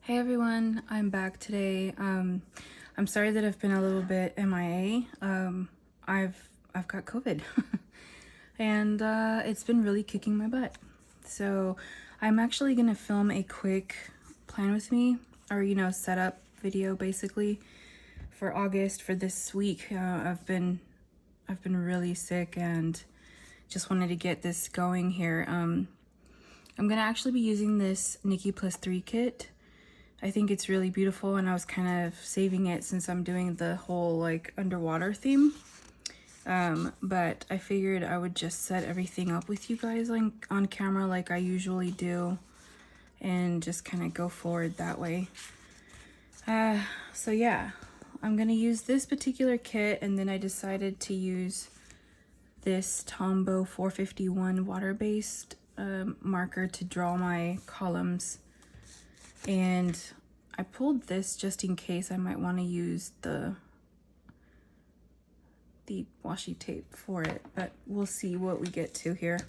Hey everyone, I'm back today. I'm sorry that I've been a little bit MIA. I've got COVID and it's been really kicking my butt. So I'm actually gonna film a quick plan with me, or setup video basically for August for this week. I've been really sick and just wanted to get this going here. I'm gonna actually be using this NikkiPlusThree kit. I think it's really beautiful, and I was kind of saving it since I'm doing the whole like underwater theme. But I figured I would just set everything up with you guys on camera like I usually do and just kind of go forward that way. So yeah, I'm gonna use this particular kit, and then I decided to use this Tombow 451 water-based marker to draw my columns. And I pulled this just in case I might want to use the washi tape for it, but we'll see what we get to here.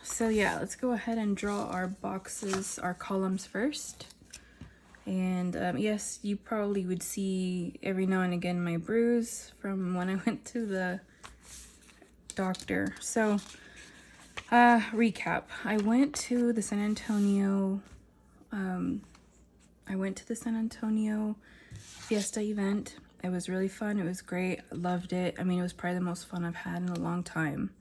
So yeah, let's go ahead and draw our boxes, our columns first. And yes, you probably would see every now and again my bruise from when I went to the doctor. So recap, I went to the San Antonio Fiesta event. It was really fun. It was great. I loved it. I mean, it was probably the most fun I've had in a long time.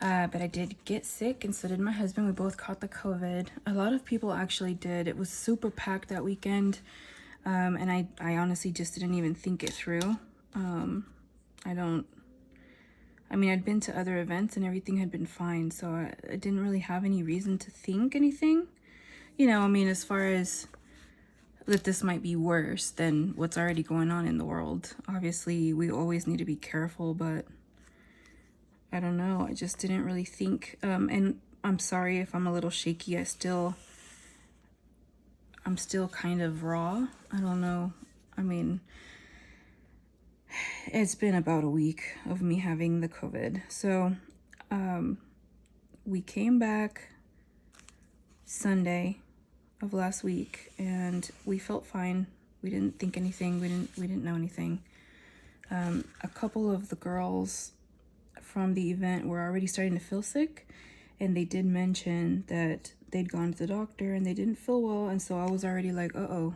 But I did get sick, and so did my husband. We both caught the COVID. A lot of people actually did. It was super packed that weekend. And I honestly just didn't even think it through. I mean, I'd been to other events and everything had been fine, so I didn't really have any reason to think anything. I mean, as far as that this might be worse than what's already going on in the world. Obviously, we always need to be careful, but I don't know. I just didn't really think. And I'm sorry if I'm a little shaky. I'm still kind of raw. I don't know. I mean, it's been about a week of me having the COVID. So we came back Sunday of last week and we felt fine. We didn't think anything. We didn't know anything. A couple of the girls from the event were already starting to feel sick, and they did mention that they'd gone to the doctor and they didn't feel well, and so I was already like, uh-oh.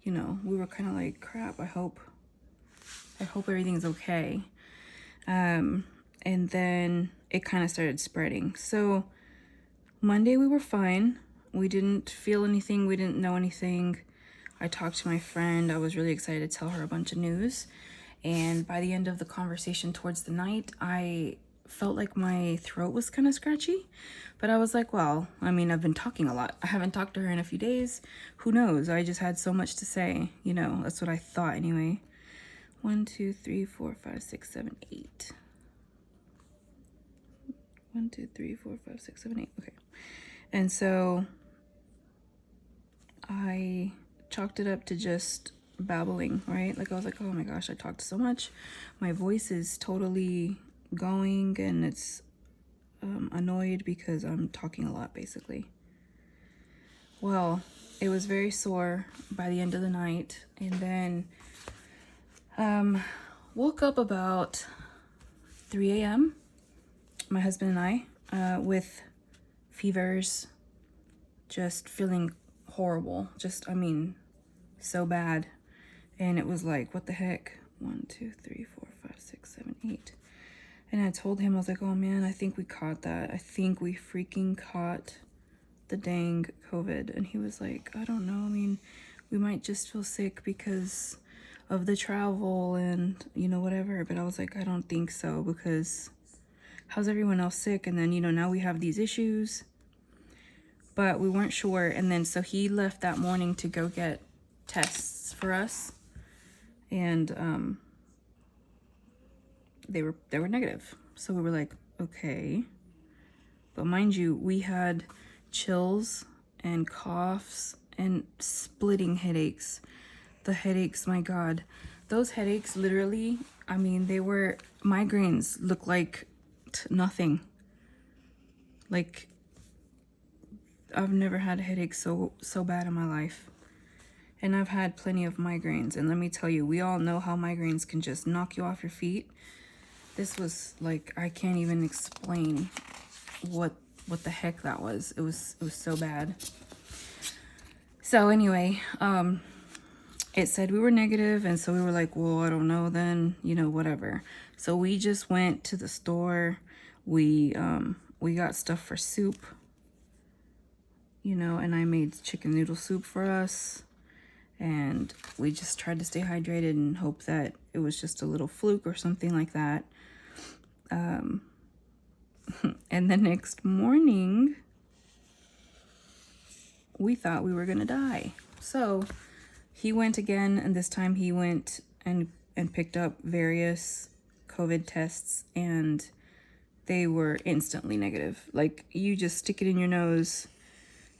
We were kind of like, crap, I hope everything's okay. And then it kind of started spreading. So Monday we were fine. We didn't feel anything. We didn't know anything. I talked to my friend. I was really excited to tell her a bunch of news. And by the end of the conversation towards the night, I felt like my throat was kind of scratchy. But I was like, well, I mean, I've been talking a lot. I haven't talked to her in a few days. Who knows? I just had so much to say. That's what I thought anyway. 1, 2, 3, 4, 5, 6, 7, 8. 1, 2, 3, 4, 5, 6, 7, 8. Okay. And so I chalked it up to just babbling, right? Like I was like, oh my gosh, I talked so much. My voice is totally going, and it's annoyed because I'm talking a lot, basically. Well, it was very sore by the end of the night, and then woke up about 3 a.m. My husband and I, with fevers, just feeling horrible. So bad. And it was like, what the heck? 1, 2, 3, 4, 5, 6, 7, 8. And I told him, I was like, oh man, I think we caught that. I think we freaking caught the dang COVID. And he was like, I don't know. I mean, we might just feel sick because of the travel and, whatever. But I was like, I don't think so, because how's everyone else sick? And then, now we have these issues. But we weren't sure. And then so he left that morning to go get tests for us. And they were negative. So we were like, okay. But mind you, we had chills and coughs and splitting headaches. The headaches, my God. Those headaches literally, I mean, they were, migraines look like nothing. Like, I've never had a headache so bad in my life. And I've had plenty of migraines, and let me tell you, we all know how migraines can just knock you off your feet. This was like, I can't even explain what the heck that was. It was so bad. So anyway, it said we were negative, and so we were like, well, I don't know then, you know, whatever. So we just went to the store. We got stuff for soup, you know, and I made chicken noodle soup for us. And we just tried to stay hydrated and hope that it was just a little fluke or something like that. And the next morning, we thought we were gonna die. So he went again, and this time he went and picked up various COVID tests, and they were instantly negative. Like, you just stick it in your nose,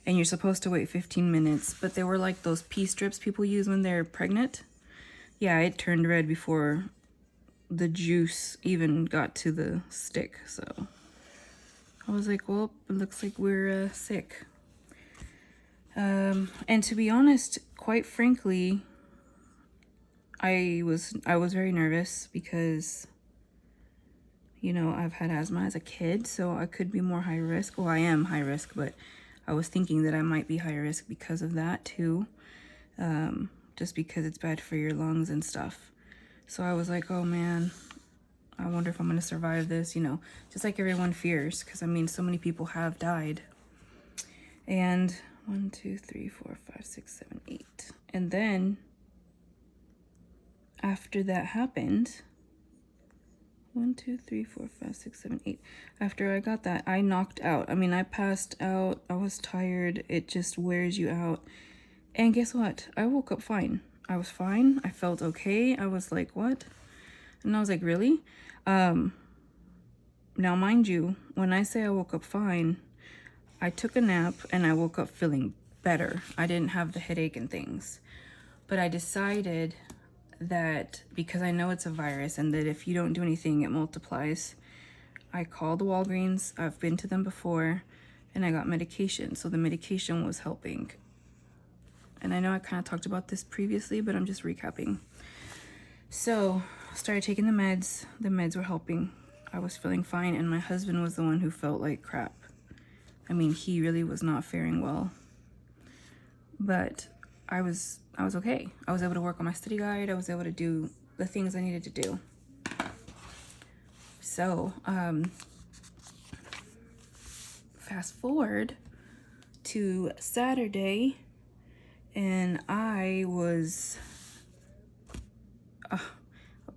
and you're supposed to wait 15 minutes, but they were like those pee strips people use when they're pregnant. Yeah, it turned red before the juice even got to the stick. So I was like, well, it looks like we're sick. And to be honest, quite frankly, I was very nervous because, you know, I've had asthma as a kid, so I could be more high risk. Well, I am high risk, but I was thinking that I might be high risk because of that too. Just because it's bad for your lungs and stuff. So I was like, oh man, I wonder if I'm gonna survive this, you know, just like everyone fears, because I mean, so many people have died. And 1, 2, 3, 4, 5, 6, 7, 8. And then after that happened, 1, 2, 3, 4, 5, 6, 7, 8. After I got that, I knocked out. I mean, I passed out. I was tired. It just wears you out. And guess what? I woke up fine. I was fine. I felt okay. I was like, what? And I was like, really? Now, mind you, when I say I woke up fine, I took a nap and I woke up feeling better. I didn't have the headache and things. But I decided that because I know it's a virus and that if you don't do anything, it multiplies, I called Walgreens. I've been to them before, and I got medication. So the medication was helping. And I know I kind of talked about this previously, but I'm just recapping. So I started taking the meds. The meds were helping. I was feeling fine, and my husband was the one who felt like crap. I mean, he really was not faring well. But I was okay. I was able to work on my study guide. I was able to do the things I needed to do. So, fast forward to Saturday, and I was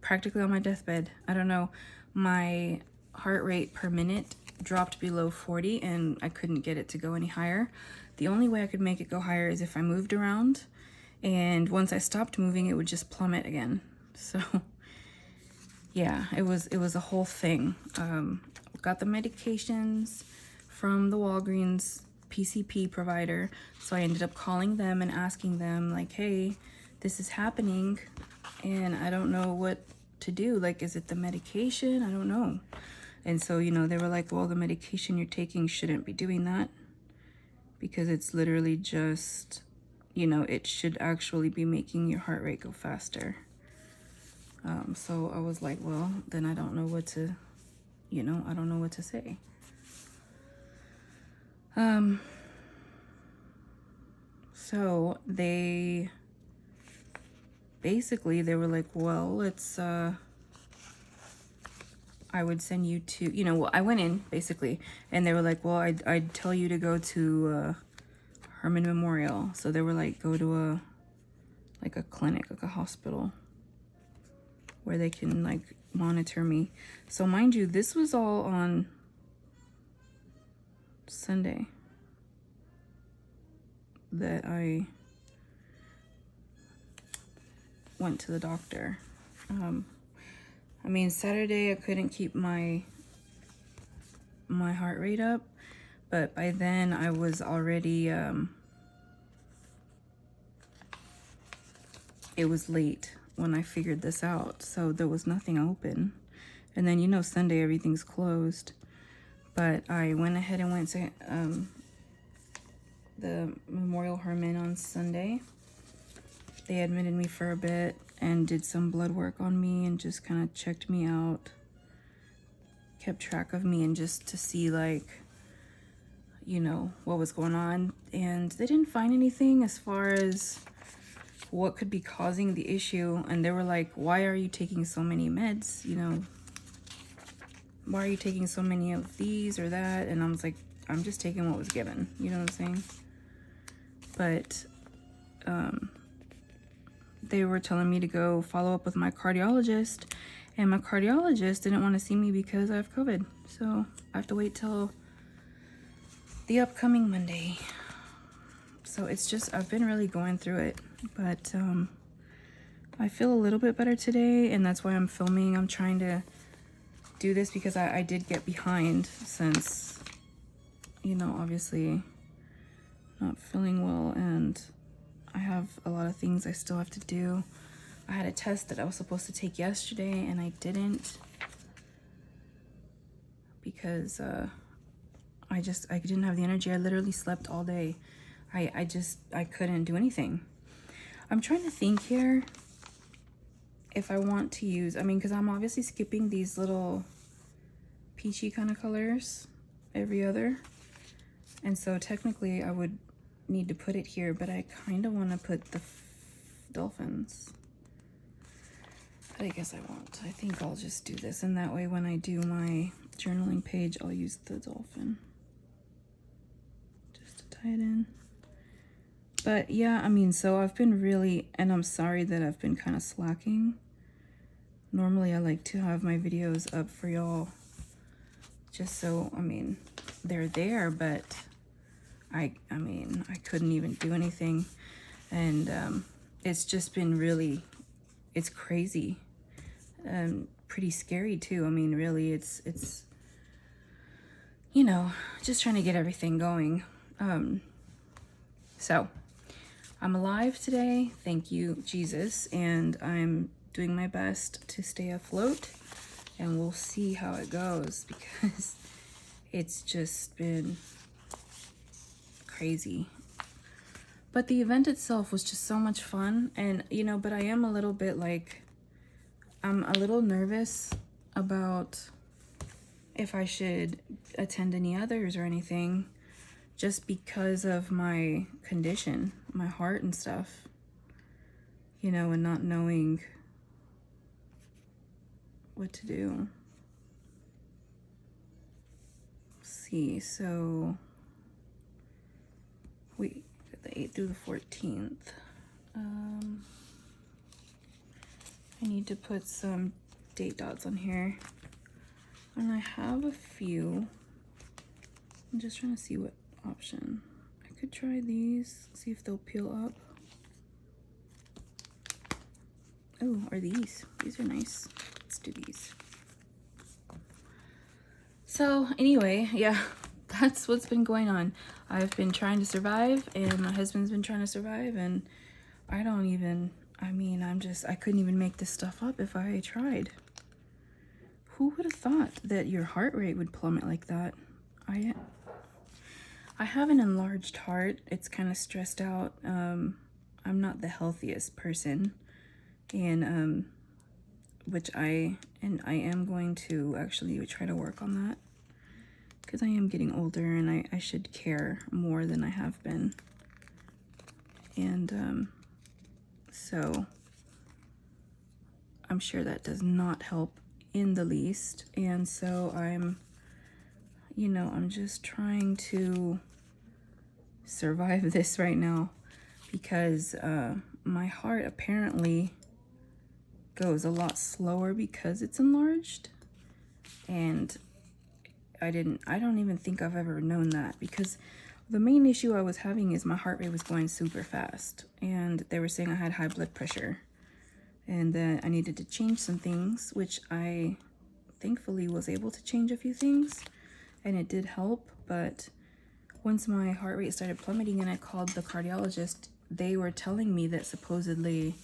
practically on my deathbed. I don't know, my heart rate per minute dropped below 40, and I couldn't get it to go any higher. The only way I could make it go higher is if I moved around, and once I stopped moving, it would just plummet again. So yeah, it was a whole thing. Got the medications from the Walgreens PCP provider, so I ended up calling them and asking them, like, hey, this is happening and I don't know what to do. Like, is it the medication? I don't know. And so, you know, they were like, well, the medication you're taking shouldn't be doing that, because it's literally just, you know, it should actually be making your heart rate go faster. So I was like, well, then I don't know what to, you know, I don't know what to say. So they were like, well, let's, I would send you to, you know, well, I went in basically, and they were like, well, I'd tell you to go to Herman Memorial. So they were like, go to like a clinic, like a hospital, where they can like monitor me. So mind you, this was all on Sunday that I went to the doctor. I mean, Saturday I couldn't keep my heart rate up, but by then I was already, it was late when I figured this out, so there was nothing open. And then, you know, Sunday everything's closed. But I went ahead and went to the Memorial Hermann on Sunday. They admitted me for a bit and did some blood work on me and just kind of checked me out, kept track of me, and just to see, like, you know, what was going on. And they didn't find anything as far as what could be causing the issue. And they were like, why are you taking so many meds? You know, why are you taking so many of these or that? And I was like, I'm just taking what was given. You know what I'm saying? But they were telling me to go follow up with my cardiologist, and my cardiologist didn't want to see me because I have COVID. So I have to wait till the upcoming Monday. So it's just, I've been really going through it, but I feel a little bit better today, and that's why I'm filming. I'm trying to do this because I did get behind since, you know, obviously not feeling well, and I have a lot of things I still have to do. I had a test that I was supposed to take yesterday and I didn't because I didn't have the energy. I literally slept all day. I couldn't do anything. I'm trying to think here if I want to use, I mean, because I'm obviously skipping these little peachy kind of colors every other. And so technically I would need to put it here, but I kind of want to put the dolphins. But I guess I won't. I think I'll just do this, and that way when I do my journaling page, I'll use the dolphin just to tie it in. But yeah, I mean, so I've been really, and I'm sorry that I've been kind of slacking. Normally I like to have my videos up for y'all just so, I mean, they're there, but I mean, I couldn't even do anything. And it's just been really, it's crazy and pretty scary too. I mean, really, it's you know, just trying to get everything going. So I'm alive today, thank you, Jesus, and I'm doing my best to stay afloat, and we'll see how it goes because it's just been crazy. But the event itself was just so much fun, and you know, but I am a little bit like, I'm a little nervous about if I should attend any others or anything, just because of my condition, my heart and stuff, you know, and not knowing what to do. Let's see, so we the 8th through the 14th. I need to put some date dots on here, and I have a few. I'm just trying to see what option. I could try these, see if they'll peel up. Oh, are these? These are nice. Let's do these. So anyway, yeah, that's what's been going on. I've been trying to survive, and my husband's been trying to survive, and I don't even, I mean, I couldn't even make this stuff up if I tried. Who would have thought that your heart rate would plummet like that? I have an enlarged heart. It's kind of stressed out. I'm not the healthiest person, and I am going to actually try to work on that, because I am getting older and I should care more than I have been. And so I'm sure that does not help in the least. And so I'm just trying to survive this right now, because my heart apparently goes a lot slower because it's enlarged, and I don't even think I've ever known that, because the main issue I was having is my heart rate was going super fast, and they were saying I had high blood pressure, and that I needed to change some things, which I thankfully was able to change a few things, and it did help. But once my heart rate started plummeting and I called the cardiologist, they were telling me that supposedly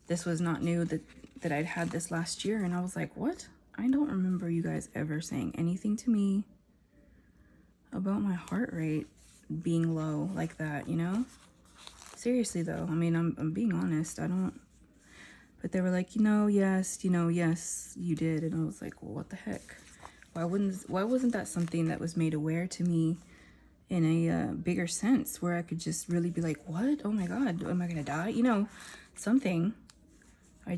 this was not new, that I'd had this last year. And I was like, what? I don't remember you guys ever saying anything to me about my heart rate being low like that, you know? Seriously though, I mean, I'm being honest. I don't, but they were like, yes, yes, you did. And I was like, well, what the heck? Why wasn't that something that was made aware to me in a bigger sense, where I could just really be like, what? Oh my God, am I gonna die? Something. I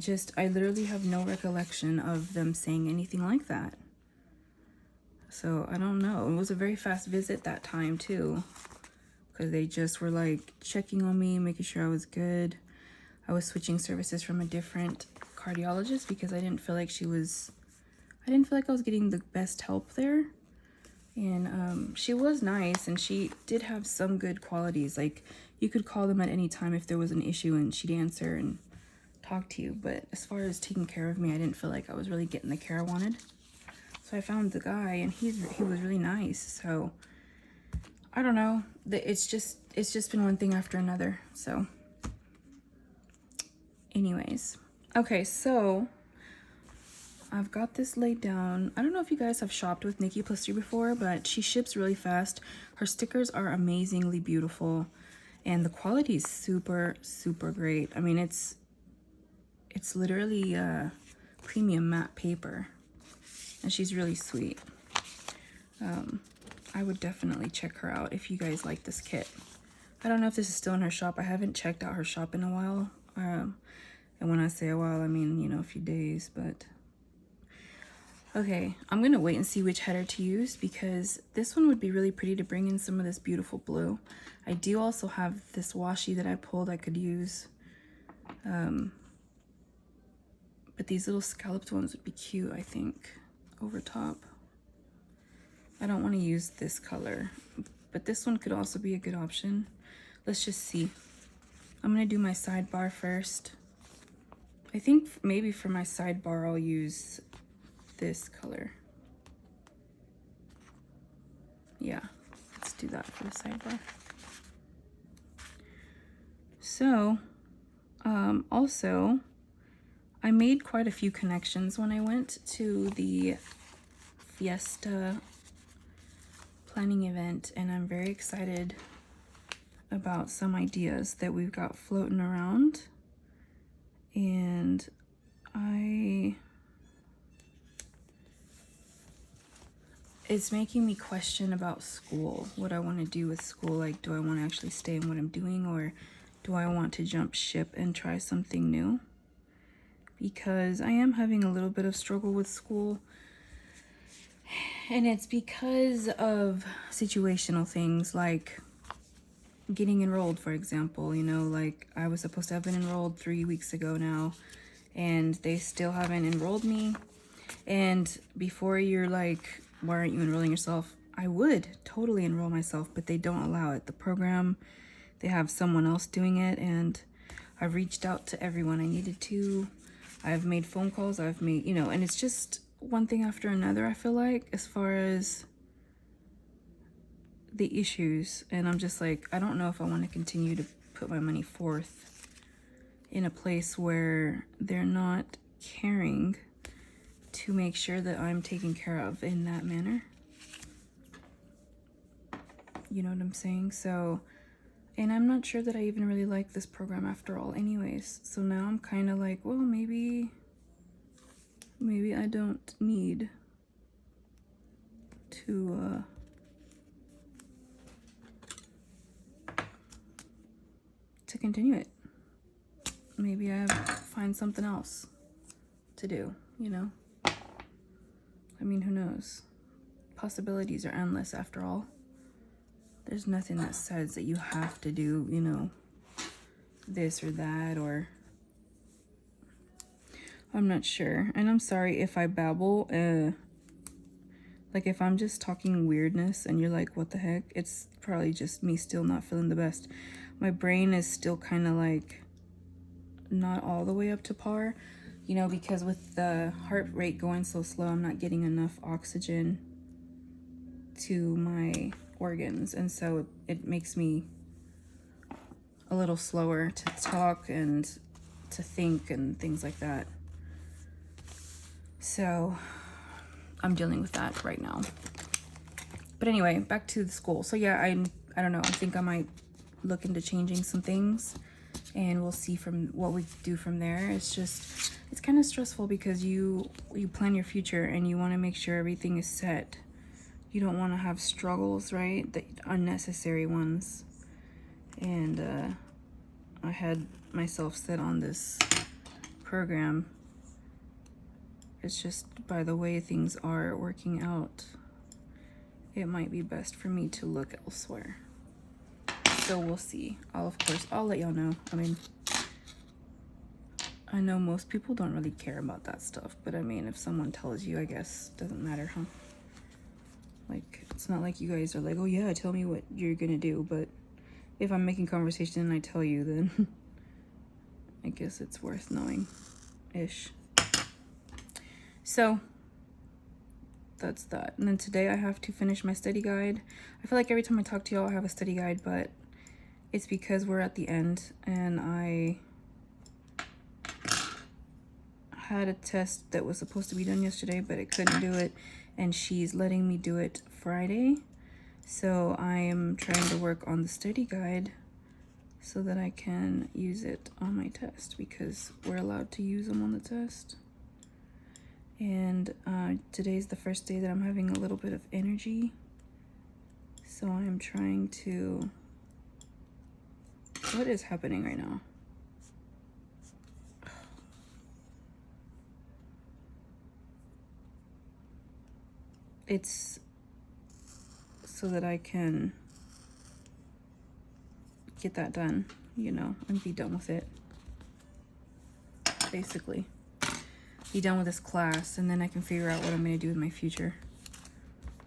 literally have no recollection of them saying anything like that. So I don't know. It was a very fast visit that time too, because they just were like checking on me, making sure I was good. I was switching services from a different cardiologist because I didn't feel like I was getting the best help there. And she was nice, and she did have some good qualities. Like, you could call them at any time if there was an issue and she'd answer and talk to you. But as far as taking care of me, I didn't feel like I was really getting the care I wanted. So I found the guy, and he was really nice. So I don't know. It's just been one thing after another. So anyways, okay, so I've got this laid down. I don't know if you guys have shopped with NikkiPlusThree before, but she ships really fast. Her stickers are amazingly beautiful, and the quality is super, super great. I mean, it's literally premium matte paper, and she's really sweet. I would definitely check her out if you guys like this kit. I don't know if this is still in her shop. I haven't checked out her shop in a while. And when I say a while, I mean, a few days, but... Okay, I'm gonna wait and see which header to use, because this one would be really pretty to bring in some of this beautiful blue. I do also have this washi that I pulled I could use. But these little scalloped ones would be cute, I think, over top. I don't want to use this color, but this one could also be a good option. Let's just see. I'm gonna do my sidebar first. I think maybe for my sidebar I'll use this color. Yeah, let's do that for the sidebar. So, also, I made quite a few connections when I went to the Fiesta planning event, and I'm very excited about some ideas that we've got floating around. And it's making me question about school, what I want to do with school. Like, do I want to actually stay in what I'm doing, or do I want to jump ship and try something new? Because I am having a little bit of struggle with school, and it's because of situational things like getting enrolled, for example. Like, I was supposed to have been enrolled 3 weeks ago now, and they still haven't enrolled me. And before you're like, why aren't you enrolling yourself? I would totally enroll myself, but they don't allow it. The program, they have someone else doing it, and I've reached out to everyone I needed to. I've made phone calls, I've made, and it's just one thing after another, I feel like, as far as the issues. And I'm just like, I don't know if I want to continue to put my money forth in a place where they're not caring to make sure that I'm taken care of in that manner. You know what I'm saying? So, and I'm not sure that I even really like this program after all anyways. So now I'm kind of like, well, maybe I don't need to continue it. Maybe I find something else to do, I mean, who knows? Possibilities are endless after all. There's nothing that says that you have to do, this or that, or... I'm not sure. And I'm sorry if I babble. Like, if I'm just talking weirdness and you're like, what the heck? It's probably just me still not feeling the best. My brain is still kind of like not all the way up to par, because with the heart rate going so slow, I'm not getting enough oxygen to my organs, and so it makes me a little slower to talk and to think and things like that. So I'm dealing with that right now. But anyway, back to the school. So yeah, I I don't know. I think I might look into changing some things, and we'll see from what we do from there. It's just, it's kind of stressful because you plan your future and you want to make sure everything is set. You don't want to have struggles, right? The unnecessary ones. And I had myself set on this program. It's just by the way things are working out, it might be best for me to look elsewhere. So we'll see. Of course, I'll let y'all know. I mean, I know most people don't really care about that stuff, but I mean, if someone tells you, I guess, doesn't matter, huh? Like, it's not like you guys are like, oh yeah, tell me what you're gonna do, but if I'm making conversation and I tell you, then I guess it's worth knowing-ish. So, that's that. And then today I have to finish my study guide. I feel like every time I talk to y'all, I have a study guide, but it's because we're at the end, and I had a test that was supposed to be done yesterday, but I couldn't do it, and she's letting me do it Friday. So I am trying to work on the study guide so that I can use it on my test, because we're allowed to use them on the test. And today's the first day that I'm having a little bit of energy. So I'm trying to... What is happening right now? It's so that I can get that done, you know, and be done with it. Basically. Be done with this class, and then I can figure out what I'm going to do with my future.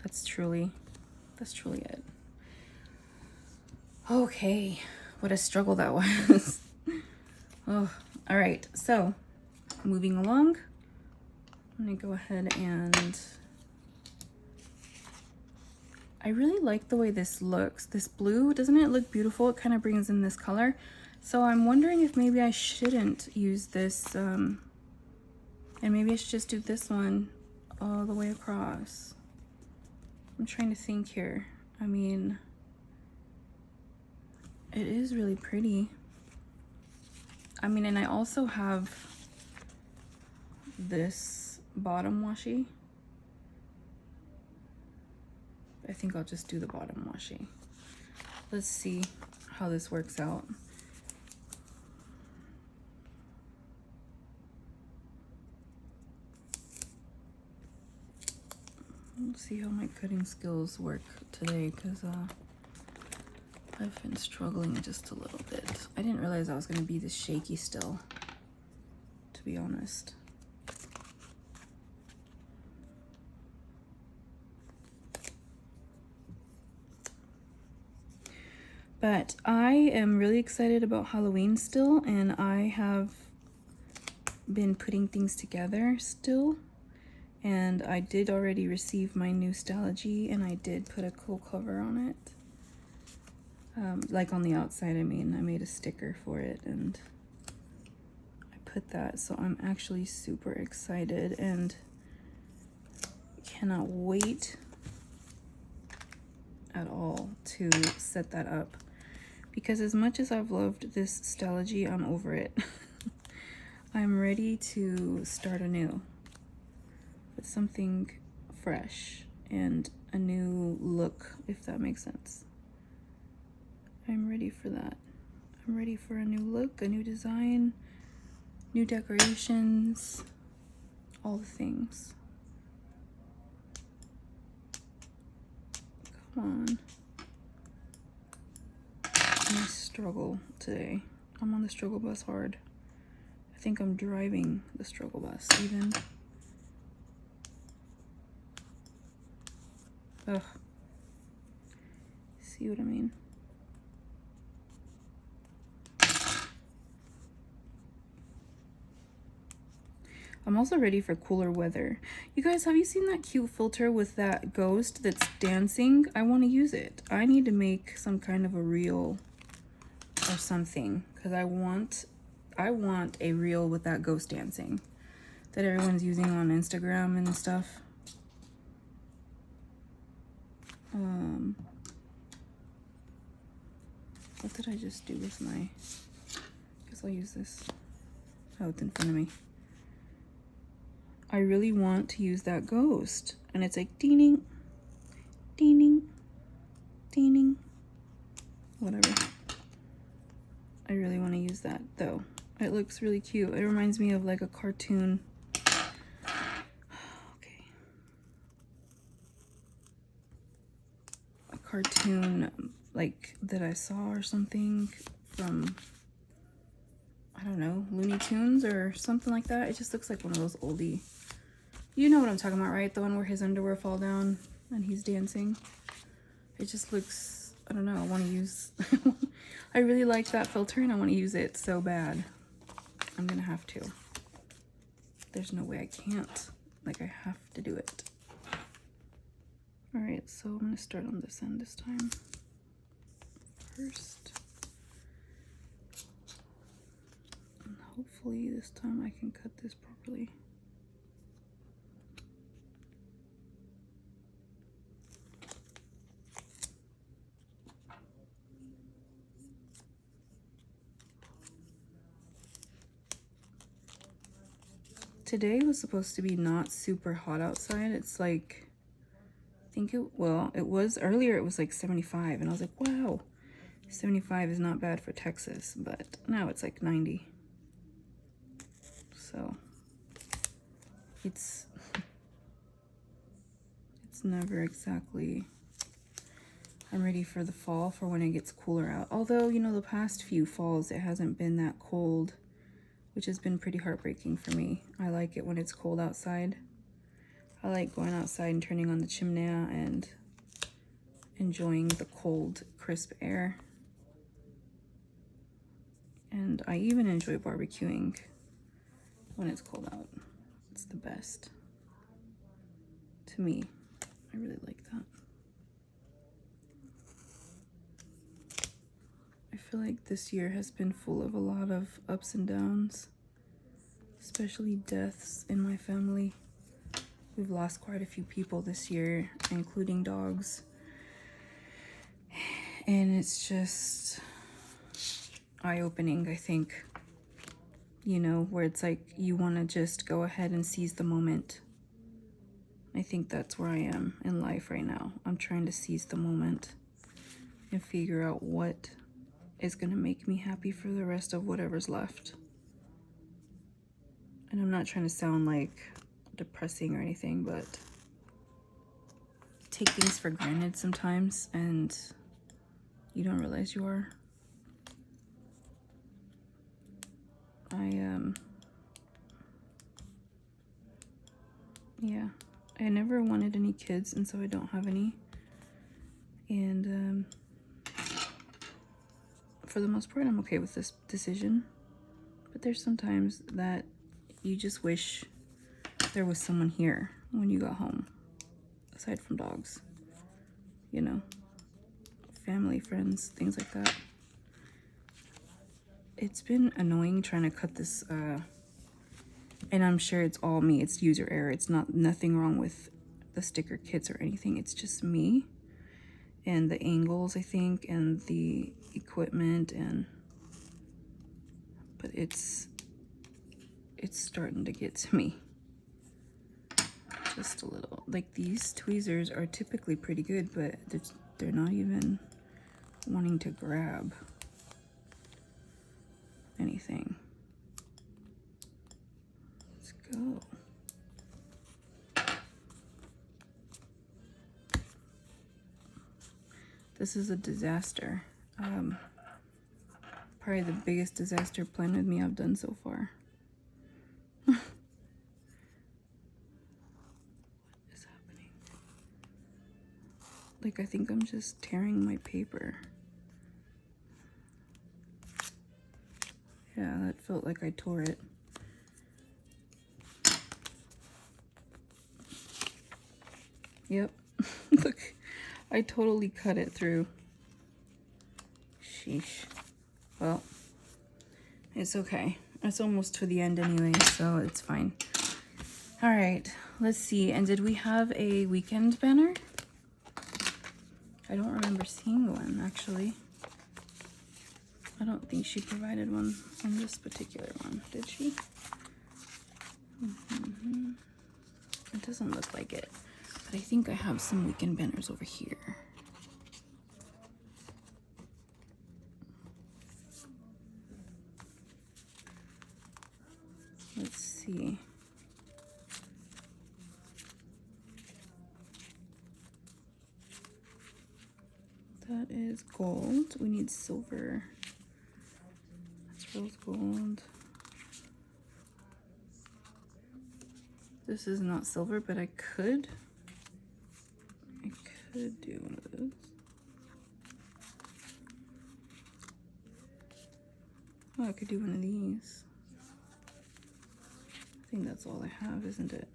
That's truly it. Okay. What a struggle that was. Oh, all right. So, moving along. I'm going to go ahead and... I really like the way this looks. This blue, doesn't it look beautiful? It kind of brings in this color. So I'm wondering if maybe I shouldn't use this, and maybe I should just do this one all the way across. I'm trying to think here. I mean, it is really pretty. I mean, and I also have this bottom washi. I think I'll just do the bottom washi. Let's see how this works out. Let's see how my cutting skills work today, because I've been struggling just a little bit. I didn't realize I was going to be this shaky still, to be honest. But I am really excited about Halloween still, and I have been putting things together still. And I did already receive my new Stalogy, and I did put a cool cover on it. Like on the outside, I mean, I made a sticker for it, and I put that. So I'm actually super excited and cannot wait at all to set that up. Because as much as I've loved this Stalogy, I'm over it. I'm ready to start anew with something fresh and a new look, if that makes sense. I'm ready for that. I'm ready for a new look, a new design, new decorations, all the things. Come on. I struggle today. I'm on the struggle bus hard. I think I'm driving the struggle bus even. Ugh. See what I mean? I'm also ready for cooler weather. You guys, have you seen that cute filter with that ghost that's dancing? I want to use it. I need to make some kind of a reel or something, because I want a reel with that ghost dancing that everyone's using on Instagram and stuff. What did I just do with my... Guess I'll use this. Oh, it's in front of me. I really want to use that ghost. And it's like ding, ding, ding, whatever. I really want to use that though. It looks really cute. It reminds me of like a cartoon. Okay. A cartoon like that I saw or something from, I don't know, Looney Tunes or something like that. It just looks like one of those oldie. You know what I'm talking about, right? The one where his underwear fall down and he's dancing. It just looks, I don't know, I want to use, I really like that filter and I want to use it so bad. I'm gonna have to. There's no way I can't. Like, I have to do it. All right, so I'm gonna start on this end this time. First. And hopefully this time I can cut this properly. Today was supposed to be not super hot outside. It's like, I think it was earlier, it was like 75 and I was like, wow, 75 is not bad for Texas, but now it's like 90. So it's never exactly, I'm ready for the fall for when it gets cooler out. Although, you know, the past few falls, it hasn't been that cold, which has been pretty heartbreaking for me. I like it when it's cold outside. I like going outside and turning on the chimney and enjoying the cold, crisp air. And I even enjoy barbecuing when it's cold out. It's the best. To me, I really like that. I feel like this year has been full of a lot of ups and downs, especially deaths in my family. We've lost quite a few people this year, including dogs. And it's just eye-opening, I think. You know, where it's like you want to just go ahead and seize the moment. I think that's where I am in life right now. I'm trying to seize the moment and figure out what is going to make me happy for the rest of whatever's left. And I'm not trying to sound like depressing or anything, but take things for granted sometimes and you don't realize you are. Yeah, I never wanted any kids, and so I don't have any. And for the most part, I'm okay with this decision. But there's sometimes that you just wish there was someone here when you got home, aside from dogs, you know, family, friends, things like that. It's been annoying trying to cut this, and I'm sure it's all me. It's user error. It's nothing wrong with the sticker kits or anything. It's just me and the angles, I think, and the equipment, but it's starting to get to me. Just a little. Like, these tweezers are typically pretty good, but they're not even wanting to grab anything. Let's go. This is a disaster. Probably the biggest disaster plan with me I've done so far. What is happening? Like, I think I'm just tearing my paper. Yeah, that felt like I tore it. Yep. Look, I totally cut it through. Sheesh. Well, it's okay. It's almost to the end anyway, so it's fine. All right, let's see. And did we have a weekend banner? I don't remember seeing one, actually. I don't think she provided one on this particular one, did she? It doesn't look like it, but I think I have some weekend banners over here. Let's see. That is gold. We need silver. That's rose gold. This is not silver, but I could do one of those. Oh, I could do one of these. I think that's all I have, isn't it?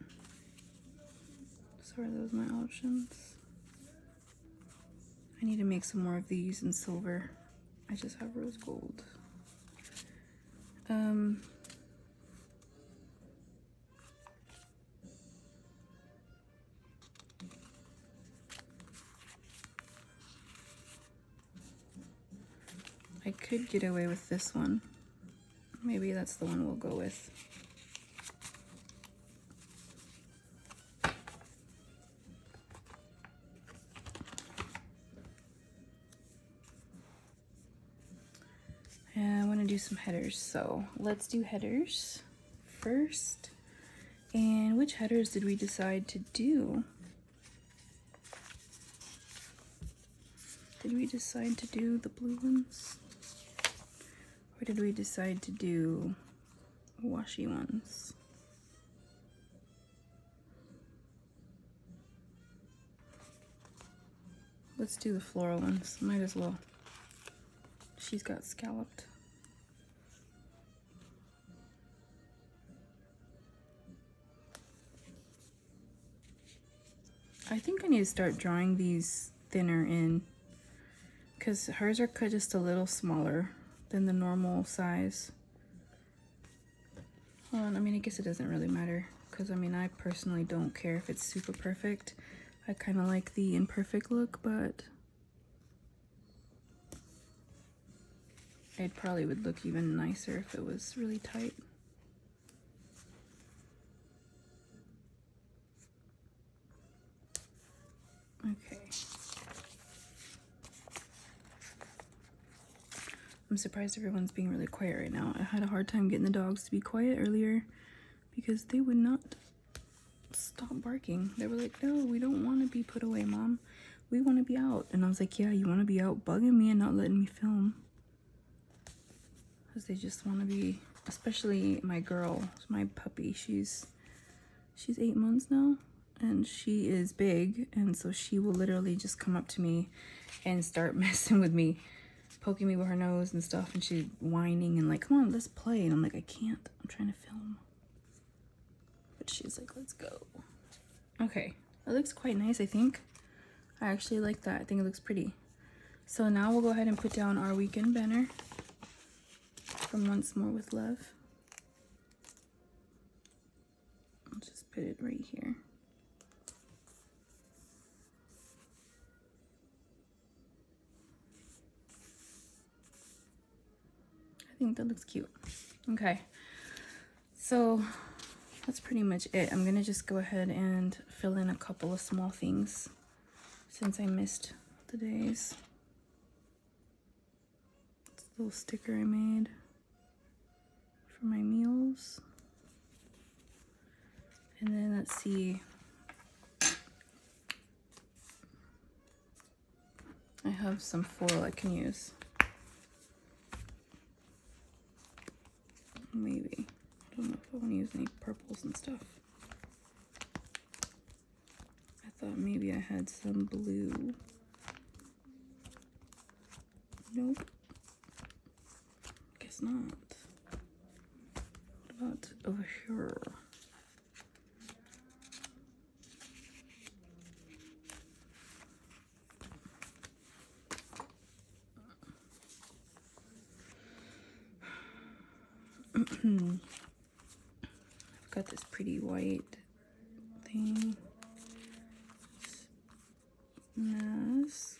So are those my options? I need to make some more of these in silver. I just have rose gold. I could get away with this one. Maybe that's the one we'll go with. And I want to do some headers, so let's do headers first. And which headers did we decide to do? Did we decide to do the blue ones? Or did we decide to do washy ones? Let's do the floral ones, might as well. She's got scalloped. I think I need to start drawing these thinner in, because hers are cut just a little smaller than the normal size. Hold on, I mean, I guess it doesn't really matter, because I mean, I personally don't care if it's super perfect. I kind of like the imperfect look, but it probably would look even nicer if it was really tight. Okay. I'm surprised everyone's being really quiet right now. I had a hard time getting the dogs to be quiet earlier because they would not stop barking. They were like, no, we don't want to be put away, Mom. We want to be out. And I was like, yeah, you want to be out bugging me and not letting me film. Because they just want to be, especially my girl, my puppy. She's 8 months now. And she is big, and so she will literally just come up to me and start messing with me, poking me with her nose and stuff, and she's whining and like, come on, let's play. And I'm like, I can't, I'm trying to film. But she's like, let's go. Okay, that looks quite nice, I think. I actually like that. I think it looks pretty. So now we'll go ahead and put down our weekend banner from Once More with Love. I'll just put it right here. I think that looks cute. Okay, so that's pretty much it. I'm gonna just go ahead and fill in a couple of small things since I missed the days. It's a little sticker I made for my meals. And then let's see. I have some foil I can use. Maybe. I don't know if I want to use any purples and stuff. I thought maybe I had some blue. Nope. Guess not. What about over here? I've got this pretty white thing. Masks.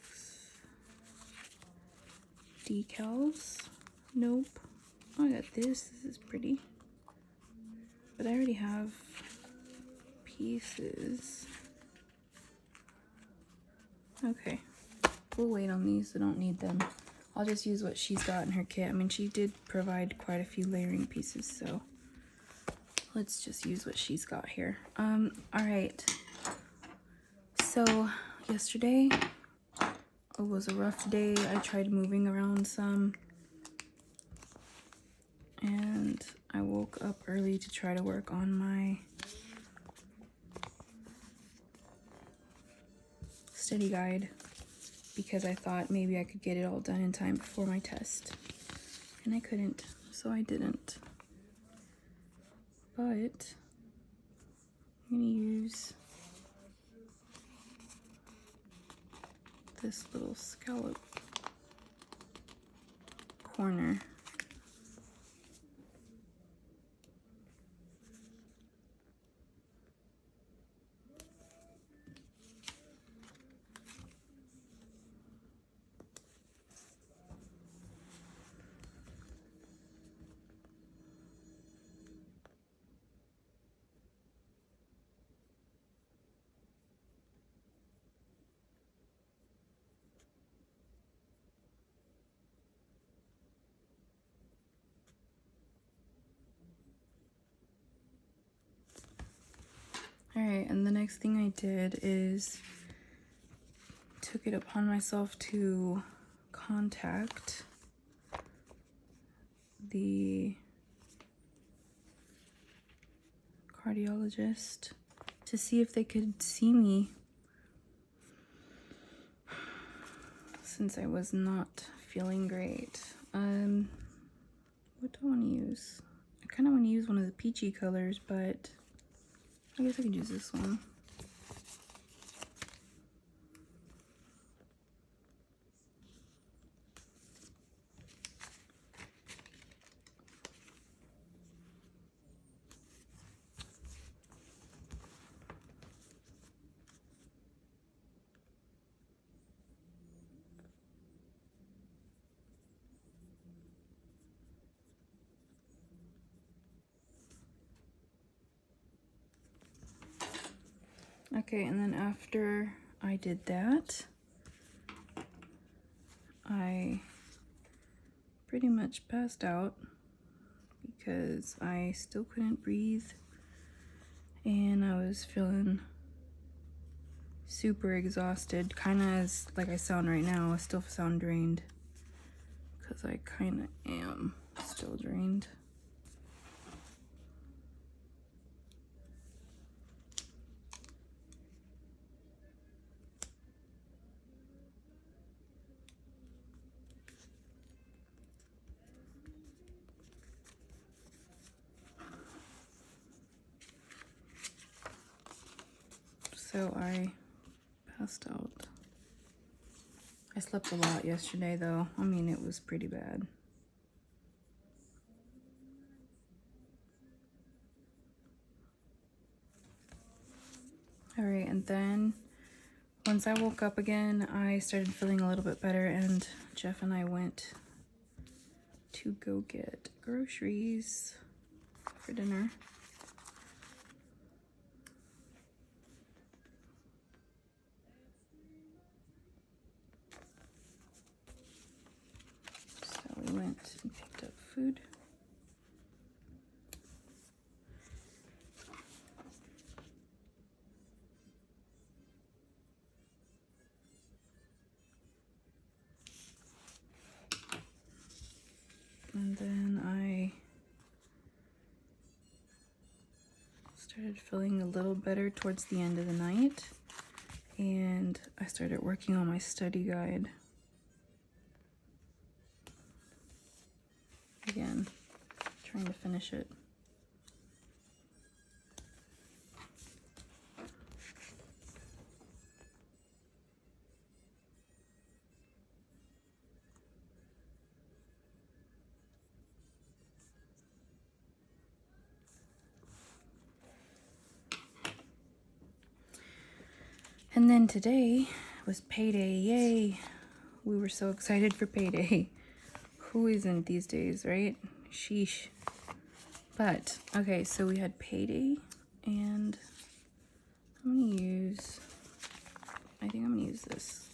Decals. Nope. Oh, I got this. This is pretty. But I already have pieces. Okay. We'll wait on these. I don't need them. I'll just use what she's got in her kit. I mean, she did provide quite a few layering pieces, so let's just use what she's got here. All right. So yesterday, it was a rough day. I tried moving around some, and I woke up early to try to work on my study guide because I thought maybe I could get it all done in time before my test, and I couldn't, so I didn't. But I'm gonna use this little scallop corner. Alright, and the next thing I did is took it upon myself to contact the cardiologist to see if they could see me since I was not feeling great. What do I want to use? I kind of want to use one of the peachy colors, but I guess I could use this one. Okay, and then after I did that, I pretty much passed out because I still couldn't breathe and I was feeling super exhausted, kind of as like I sound right now. I still sound drained because I kind of am still drained. So I passed out. I slept a lot yesterday though. I mean, it was pretty bad. All right, and then once I woke up again, I started feeling a little bit better, and Jeff and I went to go get groceries for dinner. So we went and picked up food. And then I started feeling a little better towards the end of the night, and I started working on my study guide again, trying to finish it. And then today was payday, yay! We were so excited for payday. who isn't these days, right? Sheesh. But, okay, so we had Payday, and I'm gonna use, I think I'm gonna use this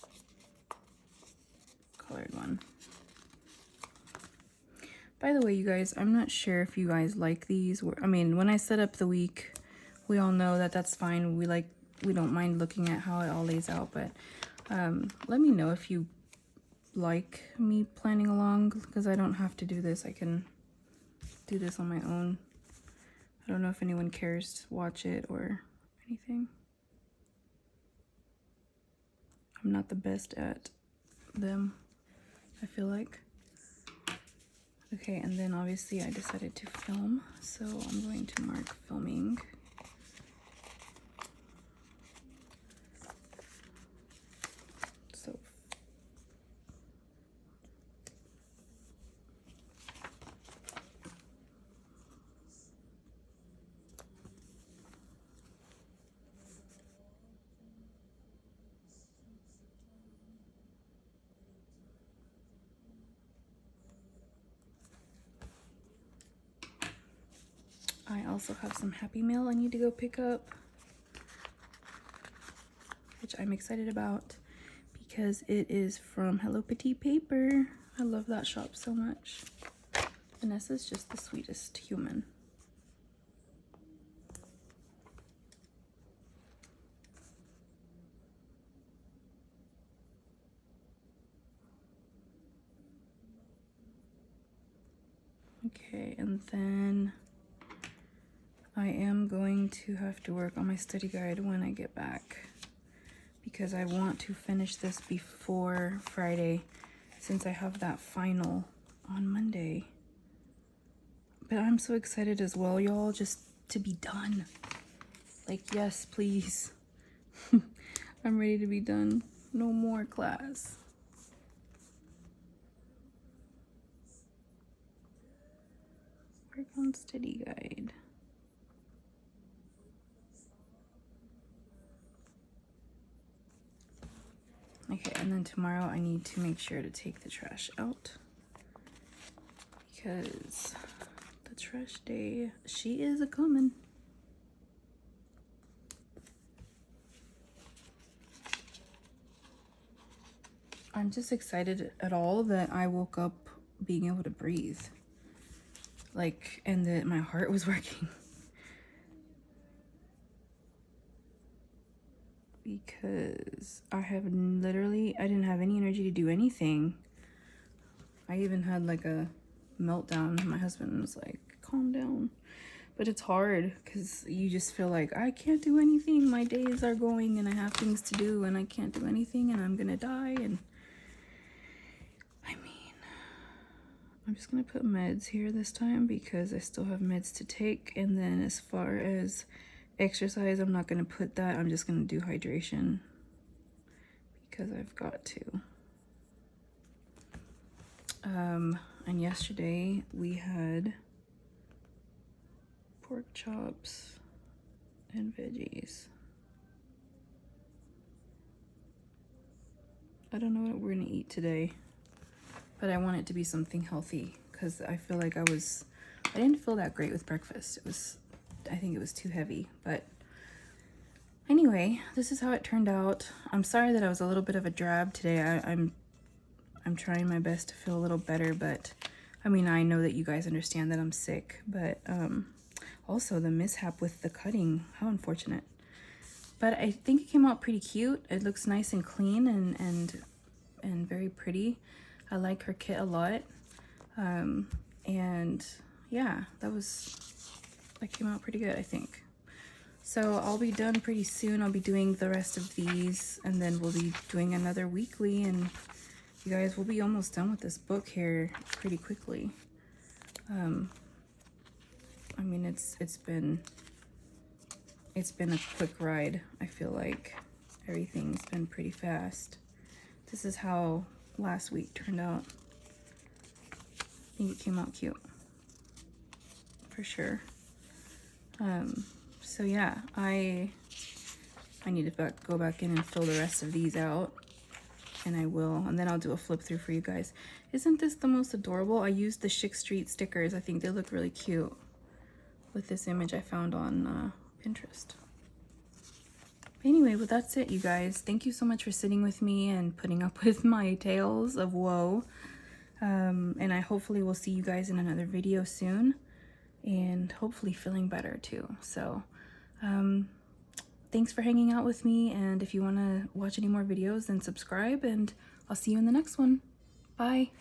colored one. By the way, you guys, I'm not sure if you guys like these. I mean, when I set up the week, we all know that that's fine. We don't mind looking at how it all lays out, but let me know if you like me planning along, because I don't have to do this. I can do this on my own. I don't know if anyone cares to watch it or anything. I'm not the best at them, I feel like. Okay, and then obviously I decided to film, so I'm going to mark filming. So I also have some Happy Mail I need to go pick up, which I'm excited about because it is from Hello Petite Paper. I love that shop so much. Vanessa's just the sweetest human. Okay, and then I am going to have to work on my study guide when I get back, because I want to finish this before Friday, since I have that final on Monday. But I'm so excited as well, y'all, just to be done. Like, yes, please. I'm ready to be done. No more class. Work on study guide. Okay, and then tomorrow I need to make sure to take the trash out, because the trash day, she is a coming. I'm just excited at all that I woke up being able to breathe. Like, and that my heart was working. Because I didn't have any energy to do anything. I even had like a meltdown. My husband was like, calm down. But it's hard because you just feel like, I can't do anything. My days are going and I have things to do and I can't do anything and I'm gonna die. And I mean, I'm just gonna put meds here this time because I still have meds to take. And then as far as exercise, I'm not gonna put that. I'm just gonna do hydration because I've got to. And yesterday we had pork chops and veggies. I don't know what we're gonna eat today, but I want it to be something healthy because I feel like I didn't feel that great with breakfast. I think it was too heavy, but anyway, this is how it turned out. I'm sorry that I was a little bit of a drab today. I'm trying my best to feel a little better, but I mean, I know that you guys understand that I'm sick, but also the mishap with the cutting, how unfortunate. But I think it came out pretty cute. It looks nice and clean and very pretty. I like her kit a lot. And yeah, that came out pretty good, I think. So I'll be done pretty soon. I'll be doing the rest of these, and then we'll be doing another weekly, and you guys will be almost done with this book here pretty quickly. I mean, it's been a quick ride. I feel like everything's been pretty fast. This is how last week turned out. I think it came out cute for sure. So yeah, I need to go back in and fill the rest of these out. and I will, and then I'll do a flip through for you guys. Isn't this the most adorable? I used the Chic Street stickers. I think they look really cute with this image I found on Pinterest. Anyway, well, that's it, you guys. Thank you so much for sitting with me and putting up with my tales of woe. And I hopefully will see you guys in another video soon, and hopefully feeling better too. So thanks for hanging out with me, and if you want to watch any more videos, then subscribe, and I'll see you in the next one. Bye.